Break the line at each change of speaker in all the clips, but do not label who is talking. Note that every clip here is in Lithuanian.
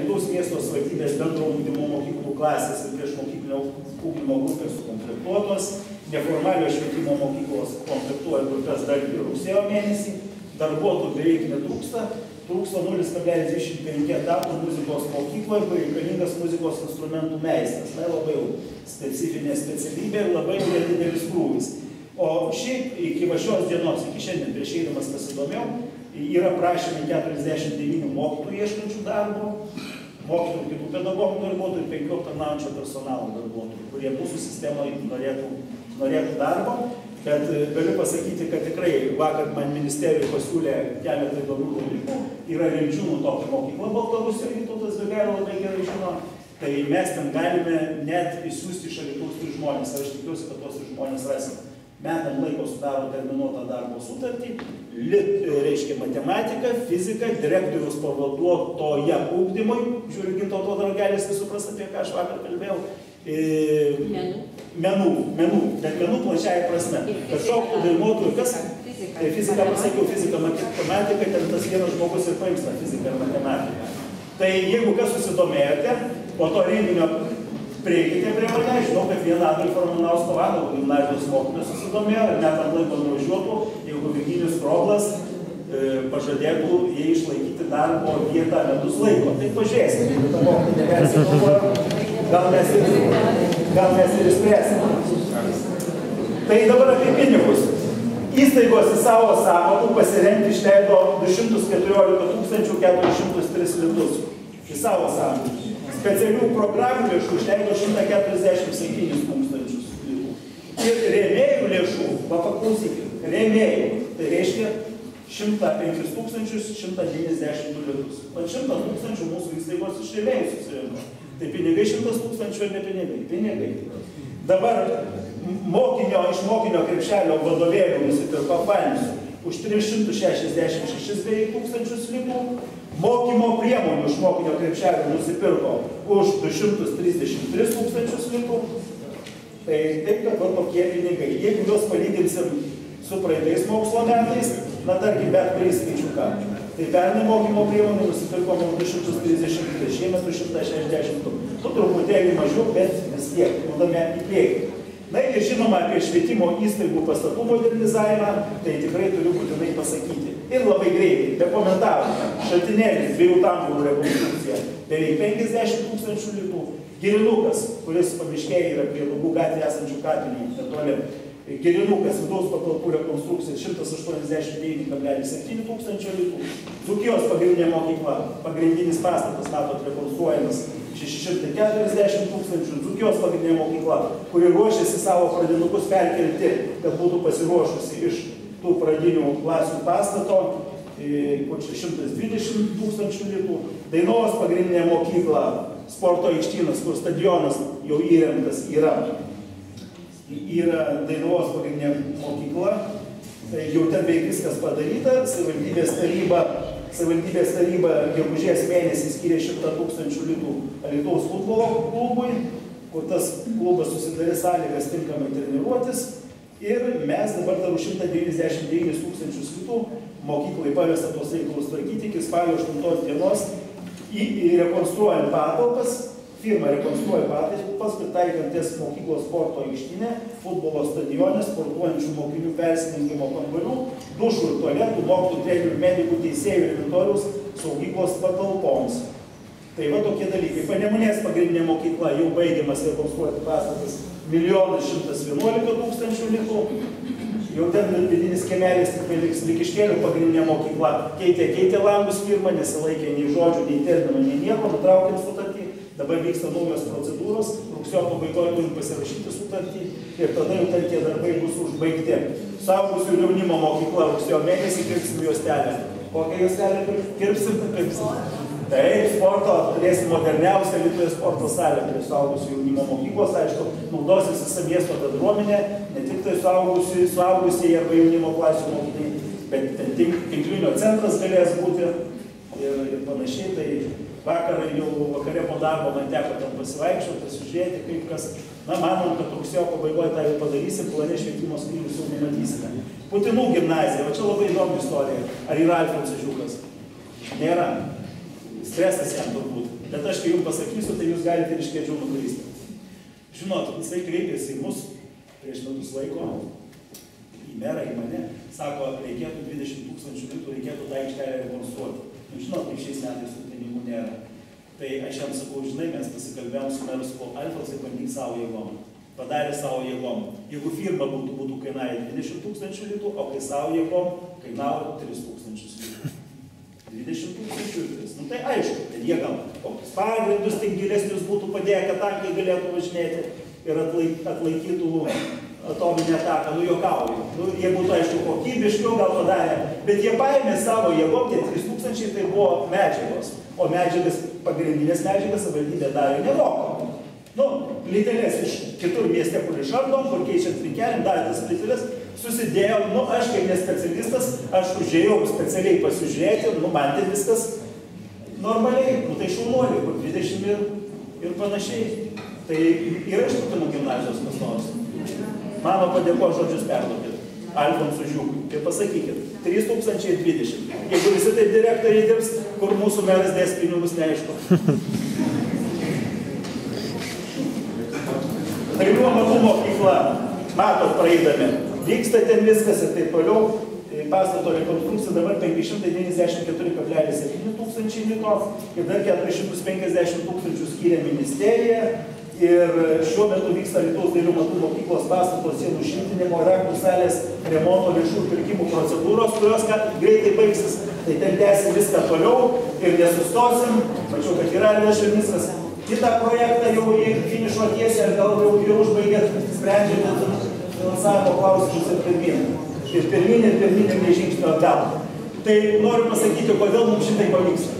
Alytaus miesto savivaldybės bendro ugdymo mokyklų klasės ir priešmokyklinio ugdymo grupės sukomplektuotos, neformalio švietimo mokyklos komplektuoja grupės dar ir rugsėjo mėnesį, darbuotojų beveik netrūksta, trūksta 0,25 etatų muzikos mokykloje, kur reikalingas muzikos instrumentų meistras. Na, labai specifinė specialybė ir labai didelis krūvis. O šiaip iki šios dienos, iki šiandien prieš eidamas pasidomėjau, yra prašymai 49 mokytojų ieškančių darbo, mokytojų kitų pedagogų darbuotojų, 5 aptarnaujančio personalo darbuotojų, kurie mūsų sistemoje norėtų darbo. Bet galiu pasakyti, kad tikrai vakar man ministerijoje pasiūlė keletą įdomių dalykų. Yra Rimdžiūnų tokia mokykla Baltarusijoje, Vytautas Vėgėra labai gerai žino. Tai mes ten galime net įsiųsti iš Alytaus 3 žmonės. Aš tikiuosi, kad tos 3 žmonės rasim. Metam laiko sudaro terminuotą darbo sutartį, reiškia matematika, fizika, direktoriaus pavaduotoja ugdymui. Žiūriu, Gintauto draugelis, kai supras, apie ką aš vakar kalbėjau. Menų, bet menų plačiaja prasme. Kad šoktų dainuotų, kas? Fizika, pasakiau, fizika, matematika, ten tas vienas žmogus ir paims tą fiziką ir matematiką. Tai jeigu kas susidomėjote, po to renginio prieikite prie mane, žinau, kad vieną Adolfo Ramanausko Vanago gimnazijos mokytojas susidomėjo ir net ant laiko nuvažiuotų, jeigu Virginijus Kroblas pažadėtų jai išlaikyti darbo vietą metus laiko. Tai pažiūrėsime, jeigu tą mokytą nepersigalvojo, gal mes ir išspręsime. Tai dabar apie pinigus. Įstaigos į savo sąmatų pasirengti išleido 214 403 litus. Į savo sąmatų. Specialių programų lėšų išleido 147 tūkstančius litų. Ir rėmėjų lėšų, paklausykit, rėmėjų, tai reiškia 105 192 litus. Pat 100 tūkstančių mūsų įstaigos iš rėmėjų susirinko. Tai pinigai 100 tūkstančių ir ne pinigai. Pinigai. Dabar iš mokinio krepšelio vadovėlių nusipirko apvalinsiu už 366 tūkstančius litų. Mokymo priemonių iš mokinio krepšelio nusipirko už 233 tūkstančius litų. Tai taip, kad va tokie pinigai. Jeigu juos palyginsim su praeitais mokslo metais, na tarkim, bet kurį skaičiuką. Tai pernai mokymo priemonių nusipirko 230, šiemet 260. Tu truputėlį mažiau, bet vis tiek, judame į priekį. Na ir žinoma, apie švietimo įstaigų pastatų modernizavimą, tai tikrai turiu būtinai pasakyti. Ir labai greitai, be komentarų, Šaltinėlis 2 tankų rekonstrukcija, beveik 50 tūkstančių litų. Girinukas, kuris pamiškėje yra prie Lubų gatvėje esančių kapinių, netoli. Girinukas, vidaus patalpų rekonstrukcija 189,7 tūkstančio litų. Dzūkijos pagrindinė mokykla, pagrindinis pastatas, matot, rekonstruojamas 640 tūkstančių. Dzūkijos pagrindinė mokykla, kuri ruošiasi savo pradinukus perkelti, kad būtų pasiruošusi iš tų pradinių klasių pastato, 120 tūkstančių litų. Dainavos pagrindinė mokykla, sporto aikštynas, kur stadionas jau įrengtas yra Dainavos pagrindinė mokykla. Tai jau ten beveik viskas padaryta. Savivaldybės taryba gegužės mėnesį skyrė 100 tūkstančių litų Alytaus futbolo klubui, kur tas klubas susidarė sąlygas tinkamai treniruotis. Ir mes dabar dar už 199 tūkstančius litų mokyklai pavesta tos reikalus tvarkyti iki spalio 8 dienos rekonstruojant patalpas. Firma rekonstruoja patalpas, pritaikant ties mokyklos sporto aikštinę, futbolo stadionę, sportuojančių mokinių persirinkimo kambarių, dušų ir tualetų, mokytojų, trenerių, medikų, teisėjų ir inventoriaus saugyklos patalpoms. Tai va tokie dalykai. Panemunės pagrindinė mokykla jau baigiamas rekonstruoti pastatas 1 111 000 litų. Jau ten vidinis kiemelis tik liks. Likiškėlių pagrindinė mokykla keitė langus firmą, nesilaikė nei žodžių, nei terminų, nei nieko, nutraukėm sutartį. Dabar vyksta naujos procedūros, rugsėjo pabaigoje turim pasirašyti sutartį ir tada jau ten tie darbai bus užbaigti. Suaugusių ir jaunimo mokykla rugsėjo mėnesį kirpsim juostelę. Kokią juostelę kirpsim? Taip, sporto, turėsim moderniausią Lietuvoje sporto salę prie suaugusių jaunimo mokyklos, aišku, naudosis visą miesto bendruomenę, ne tik tai suaugusieji arba jaunimo klasių mokiniai, bet tinklinio centras galės būti ir panašiai. Tai vakare po darbo man teko ten pasivaikščioti, pasižiūrėti, kaip kas. Na, manom, kad rugsėjo pabaigoje tą jau padarysim, plane švietimo skyrius jau numatysime. Putinų gimnazija, va čia labai įdomi istorija. Ar yra Alfonsas Žiūkas? Nėra. stresas jam turbūt. Bet aš, kai jums pasakysiu, tai jūs galite ir iš kėdžių nukristi. Žinot, jisai kreipėsi į mus prieš metus laiko, į merą, į mane, sako, reikėtų 20 000 litų, reikėtų tą aikštelę rekonstruoti. Žinot, kaip šiais metais tų pinigų nėra. Tai aš jam sakau, žinai, mes pasikalbėjom su meru, sakau, Alfonsai, bandyk savo jėgom. Padarė savo jėgom. Jeigu firma būtų kainavę 20 000 litų, o kai savo jėgom kainavo 3 000 litų. 20 000 litų. Nu tai aišku, kad jie gal kokius pagrindus tik gilesnius būtų padėję, kad tankai galėtų važinėti ir atlaikytų atominę ataką, nu juokauju. Nu, jie būtų, aišku, kokybiškiau gal padarė, bet jie paėmė savo jėgom, tie 3 000 tai buvo medžiagos, o medžiagas, pagrindinės medžiagas savivaldybė darė nemokamai. Nu, plyteles iš kitur mieste, kur išardom, kur keičiant trinkelėm, darė tas plyteles, susidėjom, nu, aš kaip nespecialistas, aš užėjau specialiai pasižiūrėti, nu, man tai viskas normaliai, nu, tai šaunuoliai, kur 20 ir panašiai. Tai yra iš Putino gimnazijos kas nors. Mano padėko žodžius perduokit, Alfonsui Žiūkui, ir pasakykit, 3020. Jeigu visi taip direktoriai dirbs, kur mūsų meras dės pinigus, neaišku. Dailių amatų mokykla, matot praeidami, vyksta ten viskas ir taip toliau, pastato rekonstrukcija dabar 594,7 tūkstančiai liko ir dar 450 tūkstančių skyrė ministerija. Ir šiuo metu vyksta Alytaus dailių amatų mokyklos pastato sienų šiltinimo ir aktų salės remonto lėšų pirkimų procedūros, kurios greitai baigsis. Tai ten tęsim viską toliau ir nesustosim. Mačiau, kad yra ministras kitą projektą jau į finišo tiesę ir gal jau užbaigėt sprendžiant finansavimo klausimus ir pirmin. Ir pirminį žingsnio atgal. Tai noriu pasakyti, kodėl mums šitai pavyksta.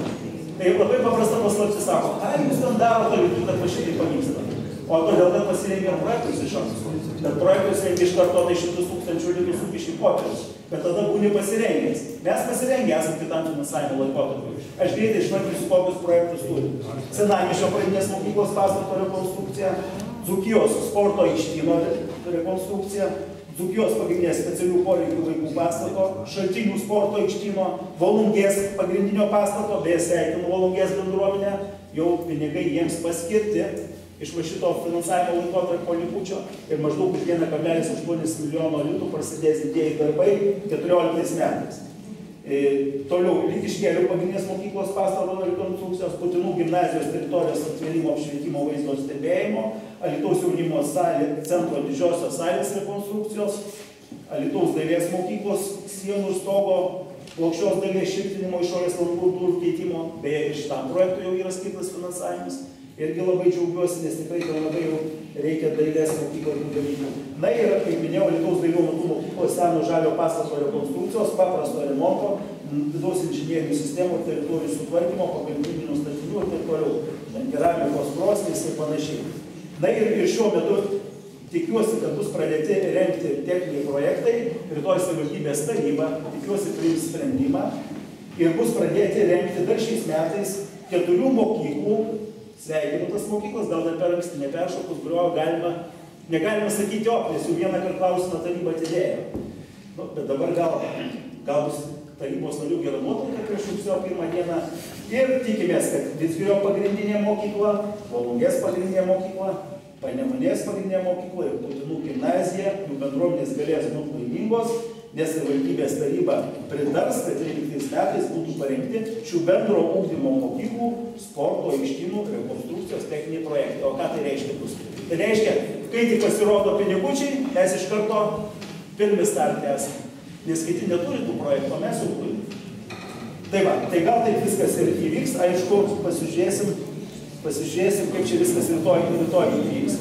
Tai labai paprasta paslaptis sako, ką jūs ten darote, kad va šitai pavyksta. O todėl, kad pasirengėm projektus iš anksto. Bet projektus reikia iš karto 100 000 litų sukišti popierius. Bet tada būni pasirengęs. Mes pasirengę esam kitam finansavimo laikotarpiui. Aš greitai išvardysiu, kokius projektus turim. Senamiesčio pradinės mokyklos pastato rekonstrukcija, Dzūkijos sporto aikštyno rekonstrukcija, Dzūkijos pagrindinės specialių poreikių vaikų pastato, Šaltinių sporto aikštyno, Volungės pagrindinio pastato, beje sveikinu Volungės bendruomenę, jau pinigai jiems paskirti iš šito finansavimo laikotarpio likučio ir maždaug 1,8 milijono litų prasidės didieji darbai 14 metais. Toliau Lytiškėlių pagrindinės mokyklos pastato rekonstrukcijos, Putinų gimnazijos teritorijos atvėrimo apšvietimo vaizdo stebėjimo, Alytaus jaunimo centro didžiosios salės rekonstrukcijos, Alytaus dailės mokyklos sienų ir stogo plokščios dalies šiltinimo išorės langų durų keitimo, beje ir šitam projektui jau yra skirtas finansavimas. Irgi labai džiaugiuosi, nes tikrai ten labai jau reikia dailės mokyklos dalykų. Na ir, kaip minėjau, Alytaus dailių amatų mokyklos seno žalio pastato rekonstrukcijos, paprasto remonto, vidaus inžinierinių sistemų, teritorijų sutvarkymo, pagalbinių statinių ir taip toliau, keramikos krosnys ir panašiai. Na ir šiuo metu tikiuosi, kad bus pradėti rengti techniniai projektai, rytoj savivaldybės taryba, tikiuosi priims sprendimą ir bus pradėti rengti dar šiais metais 4 mokyklų, sveikinu tas mokyklas, gal dar per anksti neperšokus, kurio negalima sakyti, nes jau vieną kartą klausimą taryba atidėjo. Nu, bet dabar gal bus tarybos narių gera nuotaika prieš rugsėjo 1 dieną ir tikimės, kad Vidzgirio pagrindinė mokykla, Volungės pagrindinė mokykla, Panemunės pagrindinė mokykla ir Putinų gimnazija, jų bendruomenės galės būti laimingos, nes savivaldybės taryba pritars, kad 13 metais būtų parengti šių bendro ugdymo mokyklų sporto aikštynų rekonstrukcijos techniniai projektai. O ką tai reiškia bus? Tai reiškia, kai tik pasirodo pinigučiai, mes iš karto pirmi starte esame. Nes kiti neturi tų projektų, mes jau turime. Tai va, tai gal taip viskas ir įvyks, aišku, pasižiūrėsim, kaip čia viskas rytoj įvyks.